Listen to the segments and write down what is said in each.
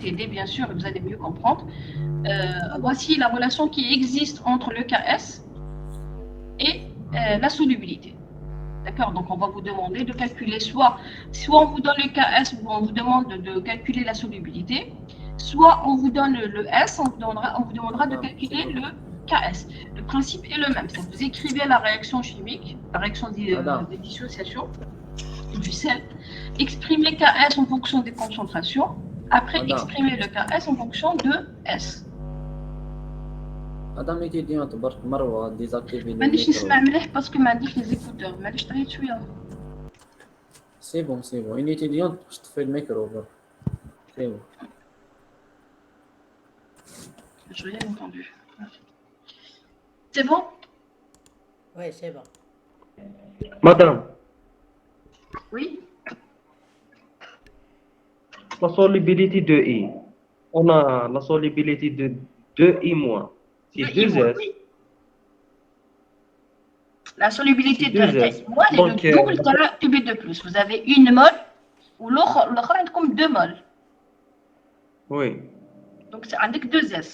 t'aider, bien sûr, vous allez mieux comprendre. Voici la relation qui existe entre le KS et la solubilité. D'accord? Donc, on va vous demander de calculer soit on vous donne le KS, ou on vous demande de calculer la solubilité, soit on vous donne le S, on vous demandera de calculer le KS. Le principe est le même. C'est vous écrivez la réaction chimique, la réaction de dissociation du sel, exprimez KS en fonction des concentrations, après exprimez le KS en fonction de S. Madame étudiante, Marwa, désactivez le مانيش micro. نسمع مليح باسكو ما عنديش لي زيكوتور معليش طريت شويه. C'est bon, c'est bon. Une étudiante, je te fais le micro. C'est bon. Je n'ai rien entendu. C'est bon? Oui, c'est bon. Madame, Oui. la solubilité de I. On a la solubilité de 2I-. C'est 2S. Oui. La solubilité de S. moi est le double de la Pb2+. Vous avez une mole ou l'autre comme 2 moles. Oui. Donc c'est avec 2S.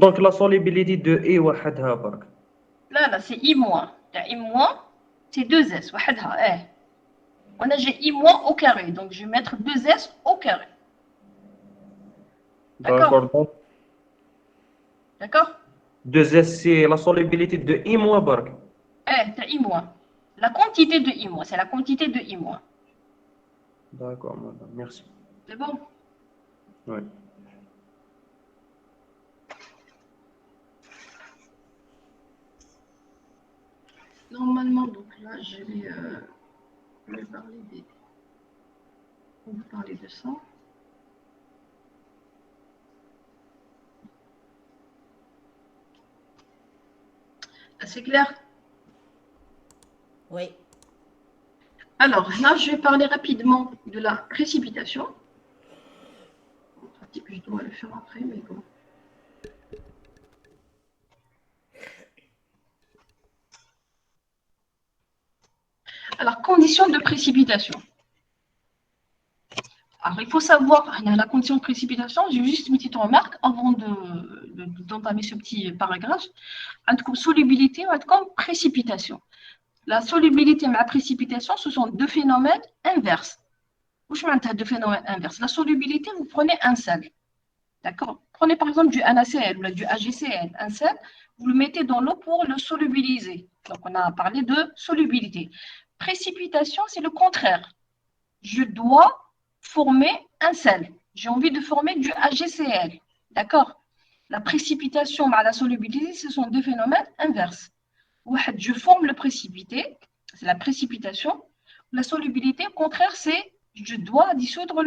Donc la solubilité de I وحدها برك. Là, c'est I-. I-, c'est 2S. وحدها. On a j'ai I- au carré. Donc je vais mettre 2S au carré. D'accord? D'accord? 2S, c'est la solubilité de I- برك. C'est I-. La quantité de I-, c'est la quantité de I-. D'accord, madame. Merci. C'est bon? Oui. Normalement, donc là, je vais on va parler de ça. C'est clair? Oui. Alors, là, je vais parler rapidement de la précipitation. Je dois le faire après, mais bon. Alors, conditions de précipitation. Alors, il faut savoir, la condition de précipitation, j'ai juste une petite remarque avant d'entamer ce petit paragraphe. Comme solubilité, comme précipitation. La solubilité et la précipitation, ce sont deux phénomènes inverses. Deux phénomènes inverses. La solubilité, vous prenez un sel. D'accord? Prenez par exemple du NaCl ou du AgCl. Un sel, vous le mettez dans l'eau pour le solubiliser. Donc, on a parlé de solubilité. Précipitation, c'est le contraire. Je dois former un sel. J'ai envie de former du AgCl. D'accord? La précipitation et la solubilité, ce sont deux phénomènes inverses. Je forme le précipité, c'est la précipitation. La solubilité, au contraire, c'est je dois dissoudre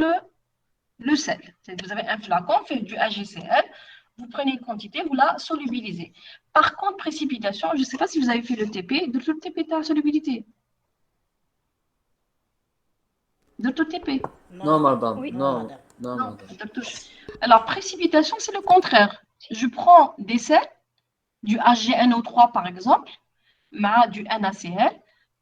le sel. Vous avez un flacon fait du AgCl, vous prenez une quantité, vous la solubilisez. Par contre, précipitation, je ne sais pas si vous avez fait le TP, de le TP, tu as la solubilité. De tout TP. Non, madame. Oui. Non, Non, madame. Alors, précipitation, c'est le contraire. Je prends des sels, du HgNO3 par exemple, du NaCl,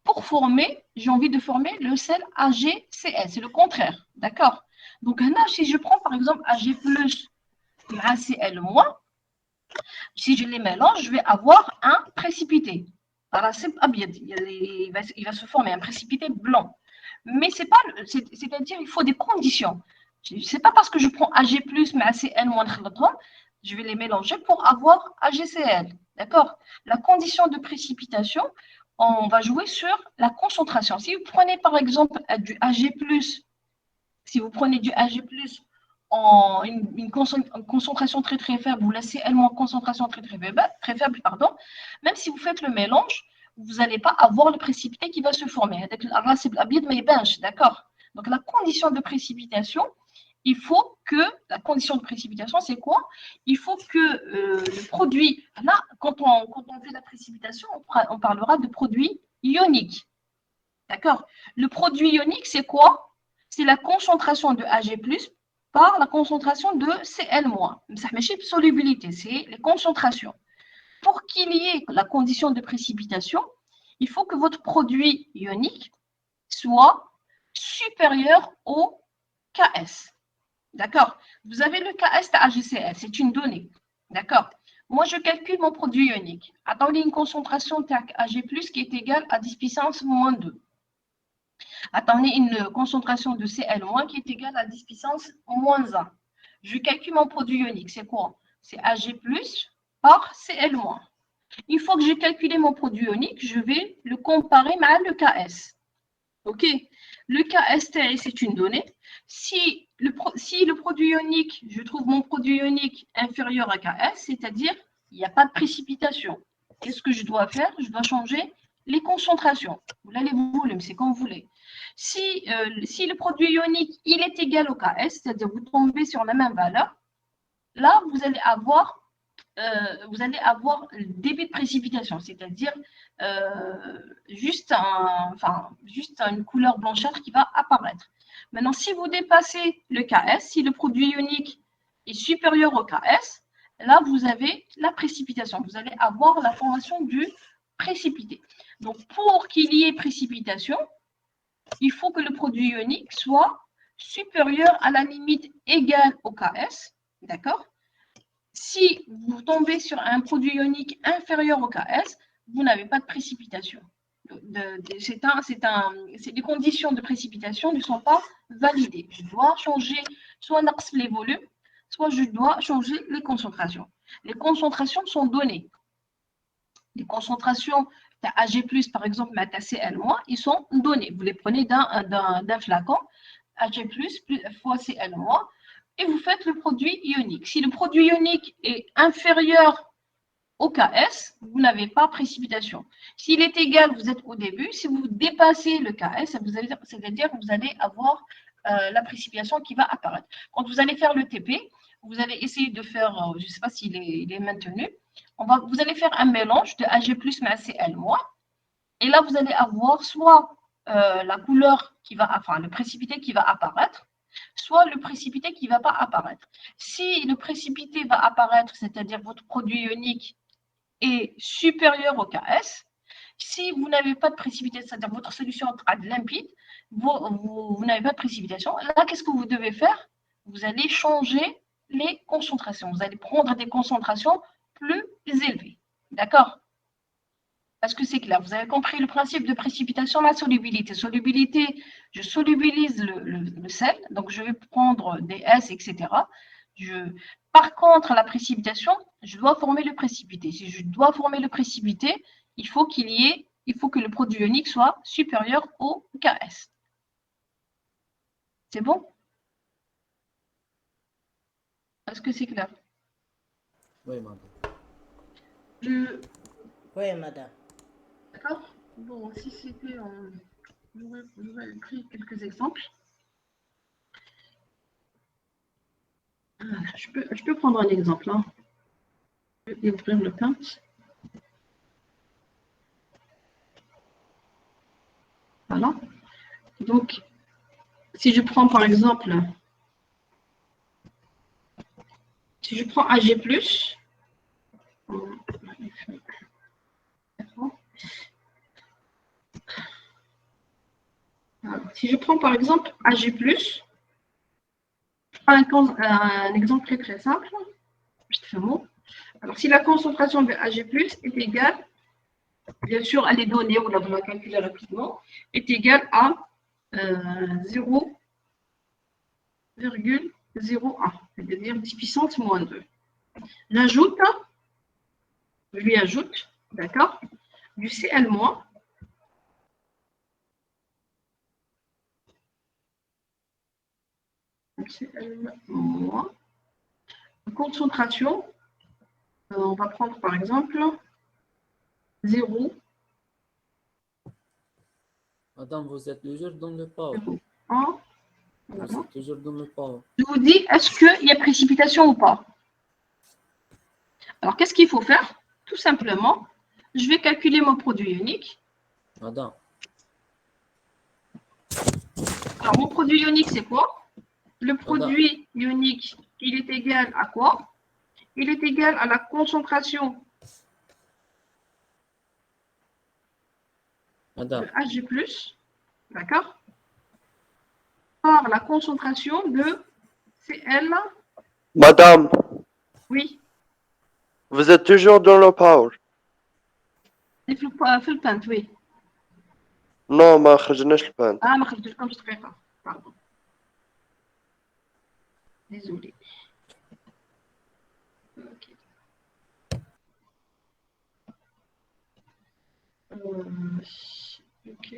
pour former, j'ai envie de former le sel AgCl. C'est le contraire. D'accord? Donc là, si je prends par exemple Ag+, ACl-, si je les mélange, je vais avoir un précipité. Alors, il va se former un précipité blanc. Mais c'est-à-dire il faut des conditions. Ce n'est pas parce que je prends Ag+, mais ACl-, je vais les mélanger pour avoir AgCl. D'accord? La condition de précipitation, on va jouer sur la concentration. Si vous prenez par exemple du Ag+, si vous prenez du Ag+, en une concentration très très faible, ou l'ACl- concentration très faible, même si vous faites le mélange, vous n'allez pas avoir le précipité qui va se former. D'accord? Donc la condition de précipitation, la condition de précipitation, c'est quoi? Il faut que le produit, là, quand on fait la précipitation, on parlera de produit ionique. D'accord? Le produit ionique, c'est quoi? C'est la concentration de Ag+, par la concentration de Cl-. Ça ne pas solubilité, c'est les concentrations. Pour qu'il y ait la condition de précipitation, il faut que votre produit ionique soit supérieur au KS. D'accord? Vous avez le KS de AGCL, c'est une donnée. D'accord? Moi, je calcule mon produit ionique. Attendez une concentration TAC Ag+, qui est égale à 10 puissance moins 2. Attendez une concentration de Cl- qui est égale à 10 puissance moins 1. Je calcule mon produit ionique. C'est quoi? C'est Ag+ par Cl-. Une fois que j'ai calculé mon produit ionique, je vais le comparer à le KS. OK? Le KST, c'est une donnée. Si le produit ionique, je trouve mon produit ionique inférieur à KS, c'est-à-dire il n'y a pas de précipitation. Qu'est-ce que je dois faire? Je dois changer les concentrations. Là, les volumes, c'est comme vous voulez. Si le produit ionique il est égal au KS, c'est-à-dire vous tombez sur la même valeur, là, vous allez avoir le débit de précipitation, c'est-à-dire juste une couleur blanchâtre qui va apparaître. Maintenant, si vous dépassez le KS, si le produit ionique est supérieur au KS, là, vous avez la précipitation. Vous allez avoir la formation du précipité. Donc, pour qu'il y ait précipitation, il faut que le produit ionique soit supérieur à la limite égale au KS, d'accord? Si vous tombez sur un produit ionique inférieur au KS, vous n'avez pas de précipitation. Les conditions de précipitation ne sont pas validées. Je dois changer soit les volumes, soit je dois changer les concentrations. Les concentrations sont données. Les concentrations Ag+, par exemple, Cl-, ils sont donnés. Vous les prenez d'un flacon, Ag+, fois Cl-, et vous faites le produit ionique. Si le produit ionique est inférieur au KS, vous n'avez pas précipitation. S'il est égal, vous êtes au début. Si vous dépassez le KS, c'est-à-dire que vous allez avoir la précipitation qui va apparaître. Quand vous allez faire le TP, vous allez essayer de faire, je ne sais pas s'il est maintenu, vous allez faire un mélange de Ag+ mais Cl-. Et là, vous allez avoir soit la couleur le précipité qui va apparaître, soit le précipité qui ne va pas apparaître. Si le précipité va apparaître, c'est-à-dire votre produit ionique est supérieur au KS, si vous n'avez pas de précipité, c'est-à-dire votre solution est limpide, vous n'avez pas de précipitation, là, qu'est-ce que vous devez faire? Vous allez changer les concentrations. Vous allez prendre des concentrations plus élevées. D'accord? Parce que c'est clair, vous avez compris le principe de précipitation, la solubilité. Solubilité, je solubilise le sel, donc je vais prendre des S, etc. Par contre, la précipitation, je dois former le précipité. Si je dois former le précipité, il faut que le produit ionique soit supérieur au KS. C'est bon? Est-ce que c'est clair? Oui, madame. Oui, madame. D'accord? Bon, si c'était... j'aurais pris quelques exemples. Je peux prendre un exemple. Hein. Je vais ouvrir le Paint. Voilà. Donc, si je prends par exemple, si je prends Ag+, si je prends par exemple Ag+, je prends un exemple très très simple. Alors, si la concentration de Ag+ est égale, bien sûr, elle est donnée, on va calculer rapidement, est égale à 0,01, c'est-à-dire 10 puissance moins 2. Je lui ajoute, d'accord, du Cl-, concentration, on va prendre par exemple 0, Madame, vous êtes toujours dans le power. 1. Vous êtes toujours dans le power. Je vous dis, est-ce qu'il y a précipitation ou pas? Alors, qu'est-ce qu'il faut faire? Tout simplement, je vais calculer mon produit ionique. Madame. Alors, mon produit ionique, c'est quoi? Le produit ionique, il est égal à quoi? Il est égal à la concentration Madame. de Ag+, d'accord? par la concentration de Cl. Madame, Oui, vous êtes toujours dans le power. في البانت oui. Non, ما خرجناش البانت. ما خرجتلكمش دقيقة. Pardon. Désolé. Ok. Ok.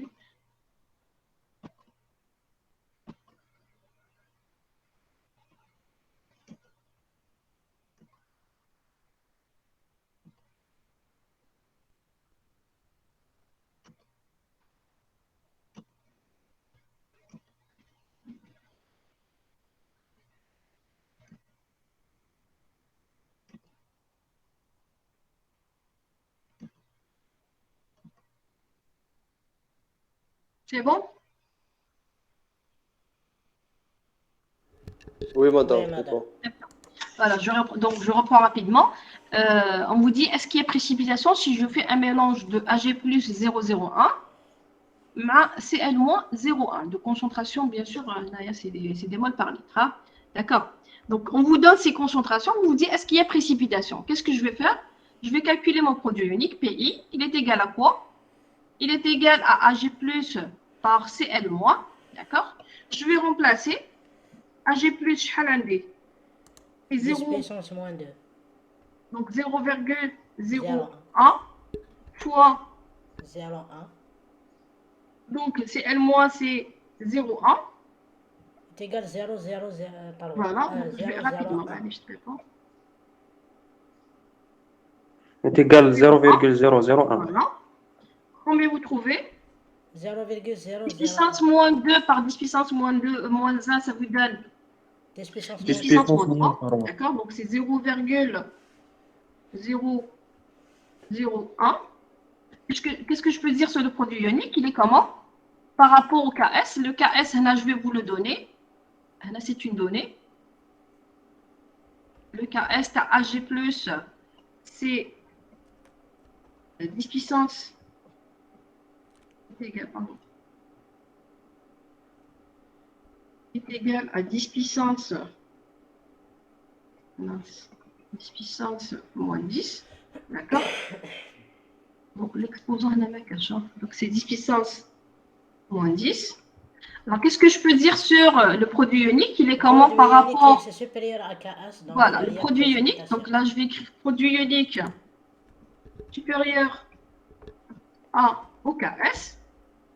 C'est bon? Oui, madame, Oui, c'est madame. bon. Voilà, donc je reprends rapidement. On vous dit, est-ce qu'il y a précipitation si je fais un mélange de Ag plus 0,01 ma Cl-0,1 de concentration, bien sûr, c'est des moles par litre. Hein? D'accord. Donc, on vous donne ces concentrations, on vous dit, est-ce qu'il y a précipitation? Qu'est-ce que je vais faire? Je vais calculer mon produit unique, PI. Il est égal à quoi? Il est égal à Ag plus par Cl moins. D'accord. Je vais remplacer Ag plus, c'est 10 0. puissance moins 2. Donc 0,01 0,1. fois, 0,1. donc c'est L moins, c'est 0,1. est égal à 0, 0, 0, pardon. Voilà, donc je vais 0, 0, rapidement. 1. Allez, je te réponds. est égal à 0,001. Voilà. Combien vous trouvez? 0,001. 10 puissance moins 2 par 10 puissance moins 2, moins 1, ça vous donne 10 puissance 10 moins 2. puissance moins puissance moins 3. trois. D'accord, donc c'est 0,001. Qu'est-ce que je peux dire sur le produit ionique? Il est comment? Par rapport au KS. Le KS, là, je vais vous le donner. Là, c'est une donnée. Le KS, tu as Ag+, c'est 10 puissance. Est égal, pardon. Est égal à 10 puissance. Mince. 10 puissance moins 10. D'accord? Donc, l'exposant à la donc, c'est 10 puissance moins 10. Alors, qu'est-ce que je peux dire sur le produit ionique? Il est comment par rapport... C'est supérieur à KS. Donc voilà, le produit ionique. Donc là, je vais écrire produit ionique supérieur au KS.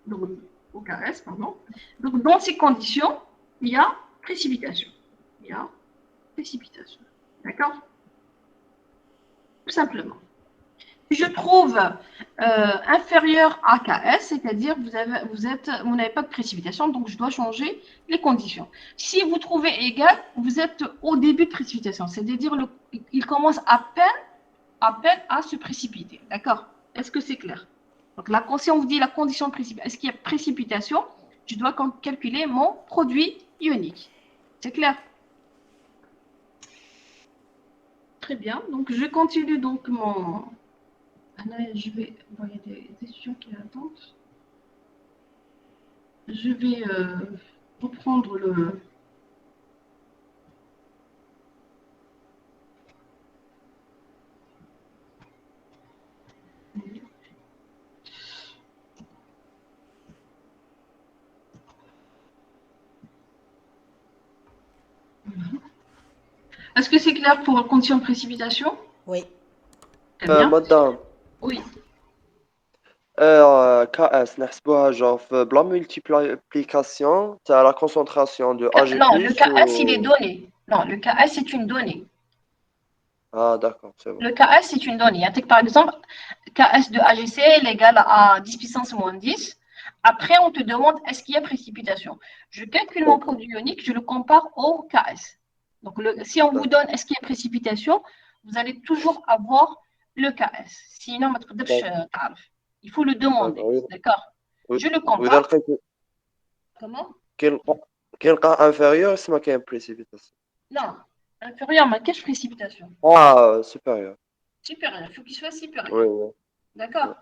Donc, au KS, pardon. Donc, dans ces conditions, il y a précipitation. Il y a précipitation. D'accord? Tout simplement. Si je trouve inférieur à KS, c'est-à-dire vous n'avez pas de précipitation, donc je dois changer les conditions. Si vous trouvez égal, vous êtes au début de précipitation, c'est-à-dire il commence à peine à se précipiter. D'accord? Est-ce que c'est clair? Donc là, si on vous dit la condition de précipitation, est-ce qu'il y a précipitation? Je dois calculer mon produit ionique. C'est clair? Très bien. Donc je continue donc mon... Là, je vais... Bon, il y a des étudiants qui attendent. Je vais reprendre le... Est-ce que c'est clair pour condition de précipitation? Oui. Très bien. Madame, Oui. KS نحسبوها genre بلا multiplication تاع la concentration de Ag+, Non, le KS, il est ou... donné. Non, le KS, c'est une donnée. Ah, d'accord, c'est bon. Le KS, c'est une donnée. Par exemple, KS de AGC est égal à 10 puissance moins 10. Après, on te demande est-ce qu'il y a précipitation. Je calcule mon produit ionique, je le compare au KS. Donc, si on vous donne est-ce qu'il y a précipitation, vous allez toujours avoir le KS. Sinon, il faut le demander. D'accord? Oui. Je le وإذا compare. لقيت Comment? كي نلقى inférieur سما كاين précipitation. Non, inférieur, mais quelle précipitation? Ah, supérieur. Supérieur, il faut qu'il soit supérieur. Oui, oui. D'accord?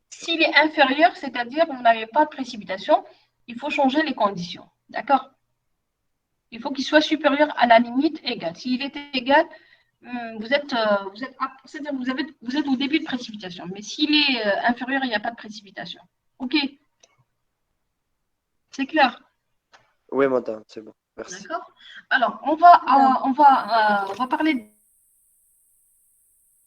S'il est inférieur, c'est-à-dire qu'on n'avait pas de précipitation, il faut changer les conditions. D'accord? Il faut qu'il soit supérieur à la limite égale. S'il est égal, c'est-à-dire vous êtes au début de précipitation. Mais s'il est inférieur, il n'y a pas de précipitation. OK? C'est clair? Oui, madame, c'est bon. Merci. D'accord? Alors, on va parler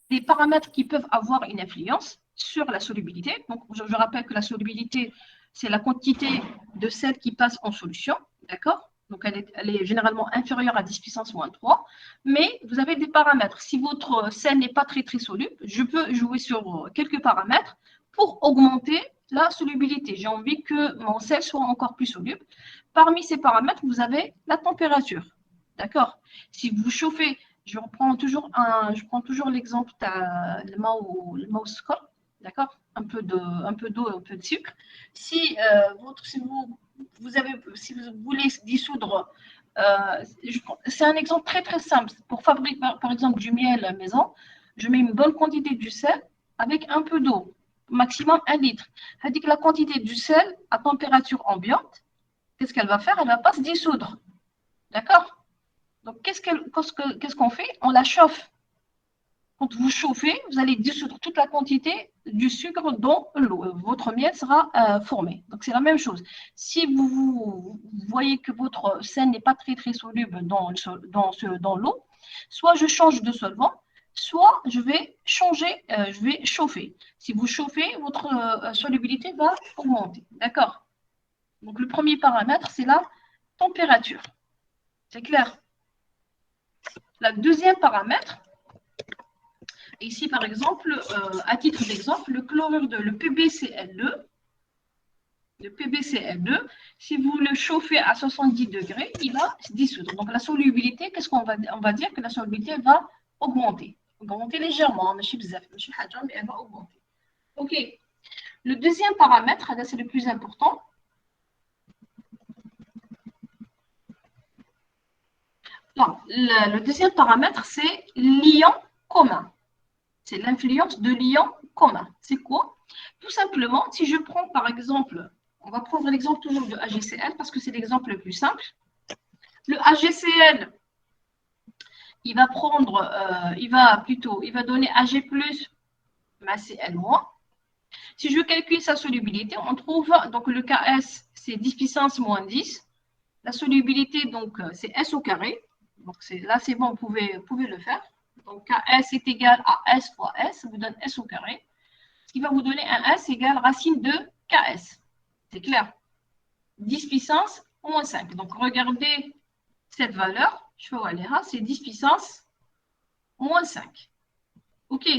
des paramètres qui peuvent avoir une influence sur la solubilité. Donc, je rappelle que la solubilité, c'est la quantité de sel qui passe en solution. D'accord? Donc, elle est généralement inférieure à 10 puissance moins 3. Mais vous avez des paramètres. Si votre sel n'est pas très, très soluble, je peux jouer sur quelques paramètres pour augmenter la solubilité. J'ai envie que mon sel soit encore plus soluble. Parmi ces paramètres, vous avez la température. D'accord? Si vous chauffez, je prends toujours l'exemple le mao score, d'accord? Un peu d'eau, un peu de sucre. Si vous voulez dissoudre, c'est un exemple très très simple. Pour fabriquer par exemple du miel à la maison, je mets une bonne quantité du sel avec un peu d'eau, maximum 1 litre. C'est-à-dire que la quantité du sel à température ambiante, qu'est-ce qu'elle va faire? Elle ne va pas se dissoudre. D'accord? Donc, qu'est-ce qu'on fait? On la chauffe. Quand vous chauffez, vous allez dissoudre toute la quantité du sucre dans l'eau. Votre miel sera formé. Donc, c'est la même chose. Si vous voyez que votre sel n'est pas très, très soluble dans l'eau, soit je change de solvant, soit je vais chauffer. Si vous chauffez, votre solubilité va augmenter. D'accord? Donc, le premier paramètre, c'est la température. C'est clair? Le deuxième paramètre, ici par exemple, à titre d'exemple, le PbCl2, si vous le chauffez à 70 degrés, il va se dissoudre. Donc la solubilité, qu'est-ce qu'on va dire? On va dire que la solubilité va augmenter légèrement, mais elle va augmenter. OK. Le deuxième paramètre, c'est le plus important. Non, le deuxième paramètre, c'est l'ion commun. C'est l'influence de l'ion commun. C'est quoi? Tout simplement, si je prends par exemple, on va prendre l'exemple toujours de AgCl parce que c'est l'exemple le plus simple. Le AgCl, il va donner Ag+, Cl-. Si je calcule sa solubilité, on trouve, donc le Ks, c'est 10 puissance moins 10. La solubilité, donc, c'est S au carré. Donc, là, c'est bon, vous pouvez le faire. Donc, Ks est égal à S fois S, ça vous donne S au carré. Ce qui va vous donner un S égale racine de Ks. C'est clair? 10 puissance moins 5. Donc, regardez cette valeur. Je fais Walera, c'est 10 puissance moins 5. OK.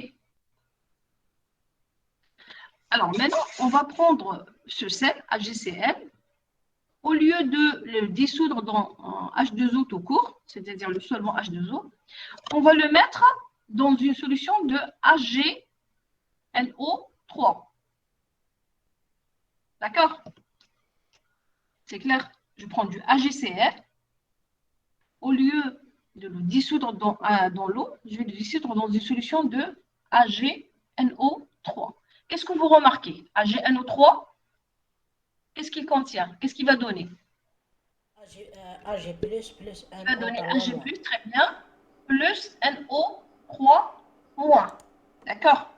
Alors, maintenant, on va prendre ce sel, AgCl. Au lieu de le dissoudre dans H2O tout court, c'est-à-dire le solvant H2O, on va le mettre dans une solution de HgNO3. D'accord? C'est clair? Je prends du AgCl. Au lieu de le dissoudre dans l'eau, je vais le dissoudre dans une solution de HgNO3. Qu'est-ce que vous remarquez? HgNO3, qu'est-ce qu'il contient? Qu'est-ce qu'il va donner? Ag plus Il va donner NO3 Ag+, très bien, plus NO3 moins. D'accord?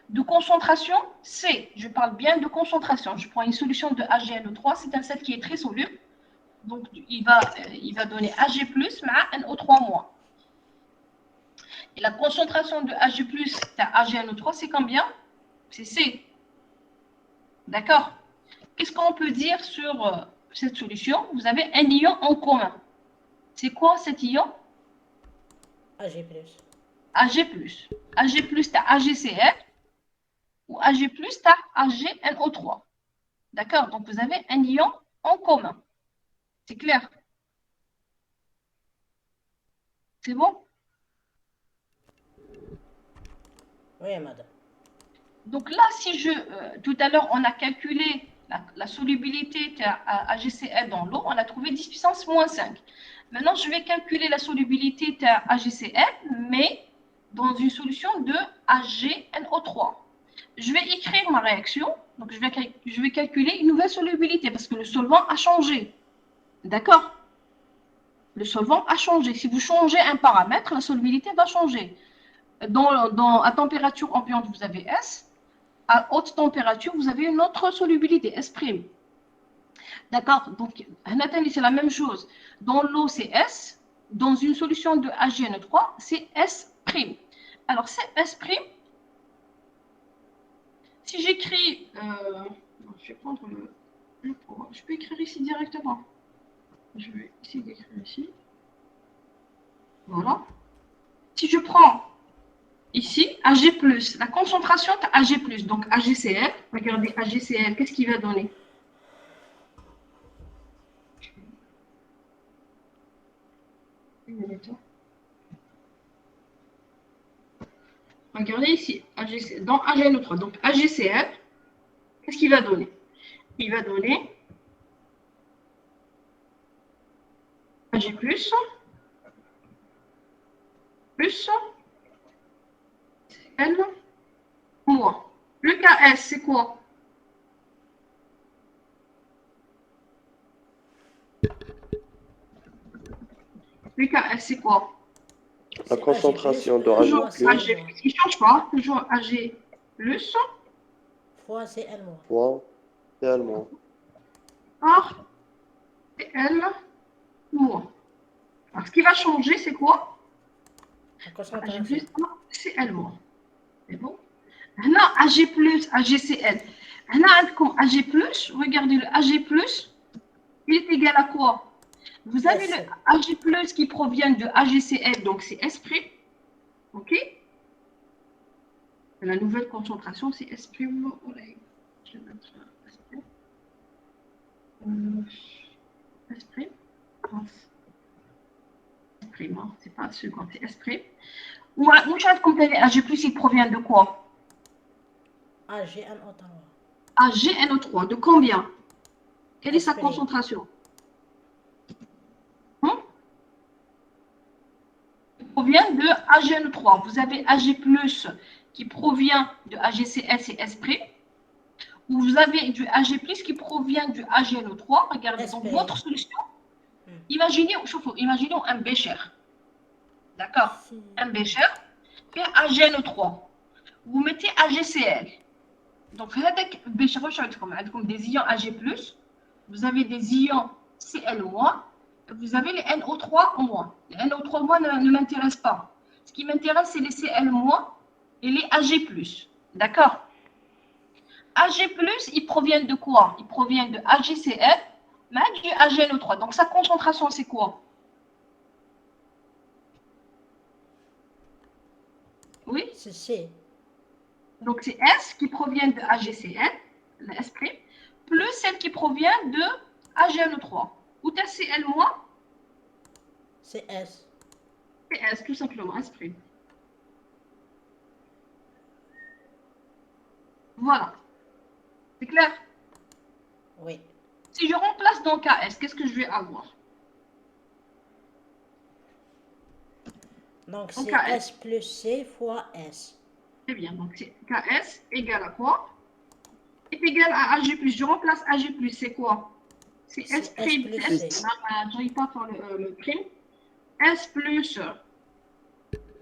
De concentration, C. Je parle bien de concentration. Je prends une solution de HgNO3, c'est un sel qui est très soluble. Donc, il va donner Ag+, mais NO3 moins. Et la concentration de Ag+, à HgNO3, c'est combien? C'est C. D'accord? Qu'est-ce qu'on peut dire sur cette solution? Vous avez un ion en commun. C'est quoi cet ion? Ag+. Ag+. Ag+, tu as AgCl ou Ag+, tu as AgNO3. D'accord? Donc, vous avez un ion en commun. C'est clair? C'est bon? Oui, madame. Donc là, si tout à l'heure, on a calculé la solubilité à AgCl dans l'eau, on a trouvé 10 puissance moins 5. Maintenant, je vais calculer la solubilité à AgCl, mais dans une solution de HgNO3. Je vais écrire ma réaction, donc je vais calculer une nouvelle solubilité parce que le solvant a changé. D'accord? Le solvant a changé. Si vous changez un paramètre, la solubilité va changer. À température ambiante, vous avez S. À haute température, vous avez une autre solubilité, S'. D'accord? Donc, c'est la même chose. Dans l'eau, c'est S. Dans une solution de HgN3, c'est S'. Alors, c'est S'. Si j'écris... je vais prendre le pour. Je peux écrire ici directement. Je vais essayer d'écrire ici. Voilà. Si je prends ici Ag+, la concentration de Ag+, donc AgCl, regardez AgCl, qu'est-ce qu'il va donner? Regardez ici, dans AgNO3, donc AgCl, qu'est-ce qu'il va donner? Il va donner Ag+, plus L moins. Le Ks, c'est quoi? Le Ks, c'est quoi? La concentration de Toujours Ag+, Ag+, il ne change pas. Toujours Ag+, fois Cl moins. fois Cl moins. par Cl moins. Alors, ce qui va changer, c'est quoi? La Ag+, concentration. Cl moins. C'est bon? هنا Ag+, AgCl. هنا عندكم Ag+, regardez le Ag+, il est égal à quoi? Vous avez le Ag+, qui provient de AgCl, donc c'est S'. OK? La nouvelle concentration, c'est S'. Je vais mettre S'. S'. C'est pas second, c'est S'. Ou comme Ag+, il provient de quoi? AgNO3. AgNO3, de combien? Quelle est sa S'. concentration? Provient de AgN3. Vous avez Ag+, qui provient de AgCl, c'est S'. Ou vous avez du Ag+, qui provient du AgNO3. Regardez, dans votre solution, imaginez un bécher. D'accord? Un bécher fait AgNO3. Vous mettez AgCl. Donc, vous des ions Ag+, vous avez des ions Cl-, vous avez les NO3-. Les NO3- ne m'intéressent pas. Ce qui m'intéresse, c'est les Cl- et les Ag+. D'accord? Ag+, ils proviennent de quoi? Ils proviennent de AgCl, mais du AgNO3. Donc, sa concentration, c'est quoi? Oui? C'est C. Donc, c'est S qui provient de AgCl, la S', plus celle qui provient de AgNO3. Ou t'as Cl-, C'est S. c'est S, tout simplement, S'. Voilà. C'est clair? Oui. Si je remplace dans Ks, qu'est-ce que je vais avoir? Donc, Donc, c'est KS. S plus C fois S. Très bien. Donc, c'est Ks égale à quoi? Est égal à Ag+. Je remplace Ag+, c'est quoi? C'est S'. C'est S plus C. Je n'arrive pas à faire le prime. S plus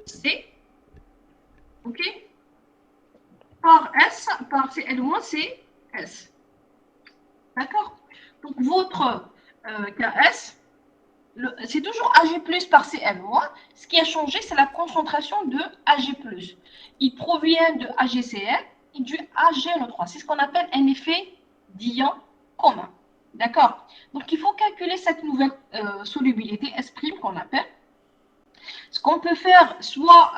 C. OK? Par S, par Cl-, c'est S. D'accord? Donc, votre Ks, c'est toujours Ag+ par Cl-. Ce qui a changé, c'est la concentration de Ag+. Il provient de AgCl et du AgNO3. C'est ce qu'on appelle un effet d'ion commun. D'accord? Donc, il faut calculer cette nouvelle solubilité S' qu'on appelle. Ce qu'on peut faire, soit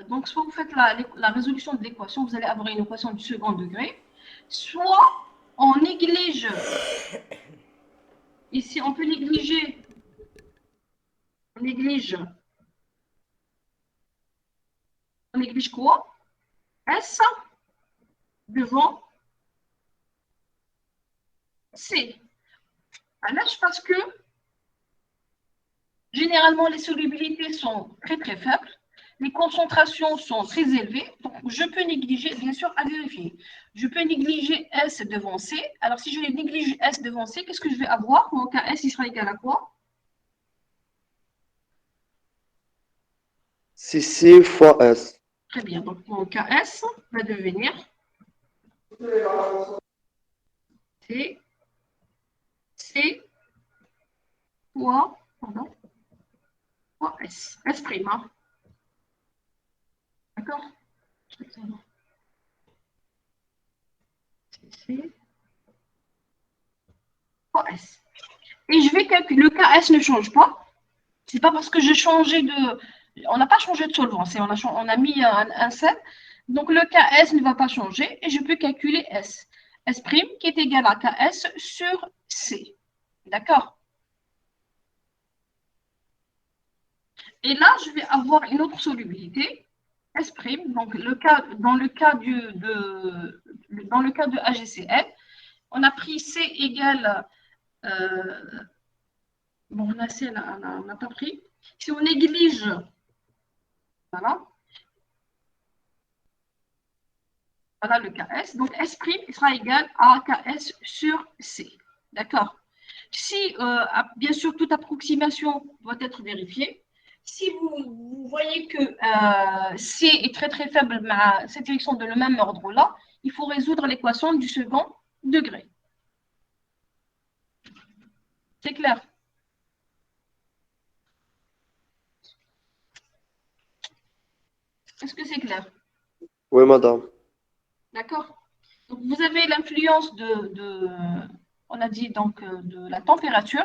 vous faites la résolution de l'équation, vous allez avoir une équation du second degré, soit on néglige, ici on peut négliger, on néglige quoi? S devant C. Alors, parce que généralement les solubilités sont très très faibles. les concentrations sont très élevées, donc je peux négliger, bien sûr, à vérifier. Je peux négliger S devant C. Alors, si je néglige S devant C, qu'est-ce que je vais avoir? Mon KS, il sera égal à quoi? C'est C fois S. Très bien. Donc, mon KS va devenir C, C fois, pardon, fois S. S'. Hein. D'accord? C fois S. Et je vais calculer. Le KS ne change pas. C'est pas parce que j'ai changé de. On n'a pas changé de solvant, on a mis un sel. Donc le KS ne va pas changer et je peux calculer S. S' qui est égal à KS sur C. D'accord? Et là, je vais avoir une autre solubilité. S', donc dans le cas de AGCL, on a pris C égale. Bon, on a C, on n'a pas pris. Si on néglige, voilà. Voilà le KS. Donc, S' il sera égal à KS sur C. D'accord? Si, bien sûr, toute approximation doit être vérifiée. Si vous voyez que C est très très faible, mais cette élection de le même ordre là, il faut résoudre l'équation du second degré. C'est clair? Est-ce que c'est clair? Oui, madame. D'accord? Donc, vous avez l'influence on a dit donc de la température,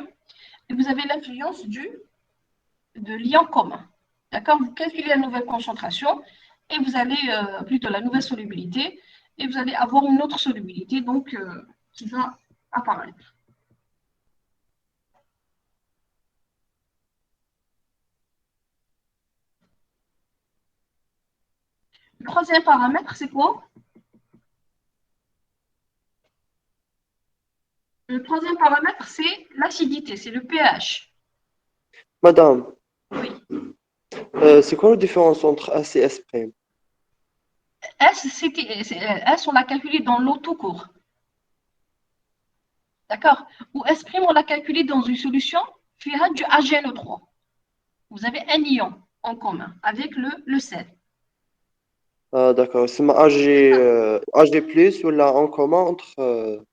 et vous avez l'influence de l'ion commun. D'accord? Vous calculez la nouvelle concentration et vous allez, plutôt la nouvelle solubilité, et vous allez avoir une autre solubilité donc, qui va apparaître. Le troisième paramètre, c'est quoi? Le troisième paramètre, c'est l'acidité, c'est le pH. Madame, Oui. c'est quoi la différence entre S et S'? S, on l'a calculé dans l'eau tout court. D'accord? Ou S', on l'a calculé dans une solution qui a du HNO3. Vous avez un ion en commun avec le sel. Ah, d'accord. C'est ma AG+, ou là en commun entre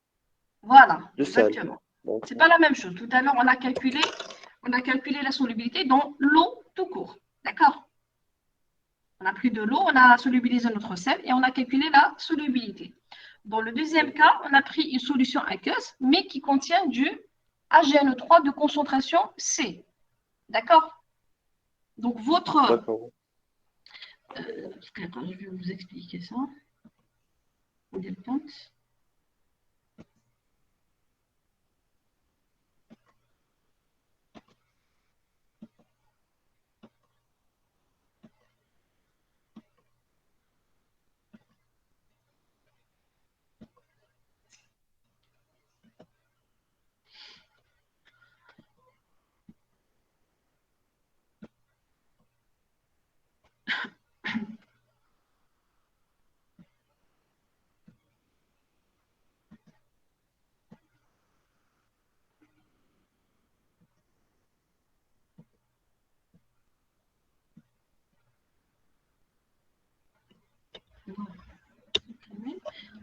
Voilà, le sel. exactement. Donc, C'est pas la même chose. Tout à l'heure, on a calculé la solubilité dans l'eau tout court. D'accord? On a pris de l'eau, on a solubilisé notre sel et on a calculé la solubilité. Dans le deuxième cas, on a pris une solution aqueuse, mais qui contient du HNO3 de concentration C. D'accord? Donc, votre... d'accord. Attends, je vais vous expliquer ça. Deltante.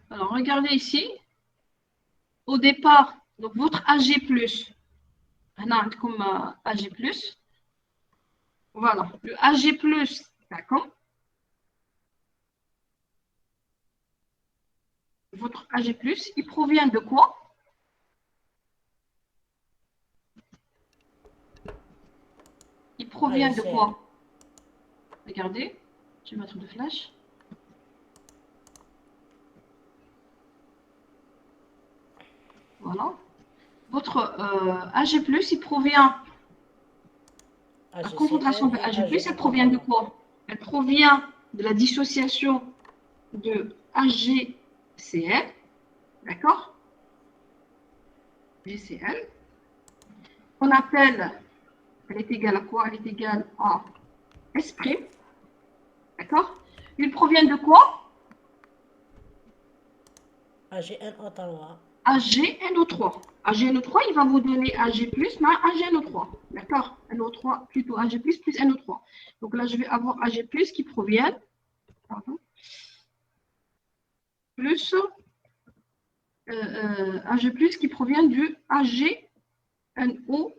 Alors, regardez ici. Au départ, donc votre AG+, comme AG+, voilà, le AG+, d'accord, votre AG+, il provient de quoi? Il provient de quoi? Regardez, je vais mettre de flash. Voilà. Votre AG+, il provient, la concentration de AG+, elle provient de quoi? Elle provient de la dissociation de AgCl, d'accord? GCl, qu'on appelle, elle est égale à quoi? Elle est égale à S'. D'accord? Ils proviennent de quoi? AGN Ottawa. AgNO3. AgNO3, il va vous donner Ag+, mais AgNO3. D'accord? NO3, plutôt Ag+, plus NO3. Donc là, je vais avoir Ag+, qui proviennent, pardon, plus Ag+, qui provient du AgNO3.